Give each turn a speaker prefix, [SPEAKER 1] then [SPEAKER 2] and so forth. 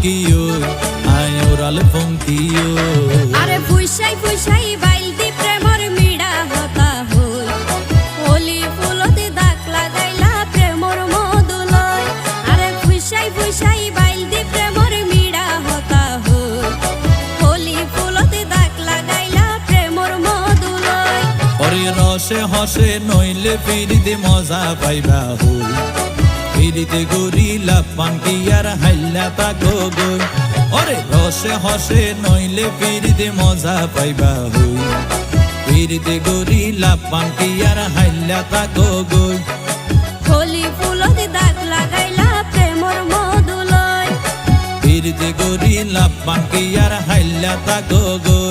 [SPEAKER 1] কিও আয় ওরাল ফঙ্কিও
[SPEAKER 2] আরে ফুইসাই ফুইসাই বাইলতি প্রেমর মিড়া হতা হই হোলি ফুলতে দাগ লাগাইলা প্রেমর মধুলয় আরে ফুইসাই ফুইসাই বাইলতি প্রেমর মিড়া হতা হই হোলি ফুলতে দাগ লাগাইলা প্রেমর মধুলয়
[SPEAKER 1] ওরে রসে হসে নইলে ফিরিতে মজা পাইবা হই ফিরিতে গরিলা পাঙ্কি আর হাইলা তাকো গই ওরে রসে হসে নইলে ফিরিতে মজা পাইবা হই ফিরিতে গরিলা পাঙ্কি আর হাইলা তাকো গই
[SPEAKER 2] হোলি ফুলতে দাগ লাগাইলা প্রেমর মধুলয়
[SPEAKER 1] ফিরিতে গরিলা পাঙ্কি আর হাইলা তাকো গই।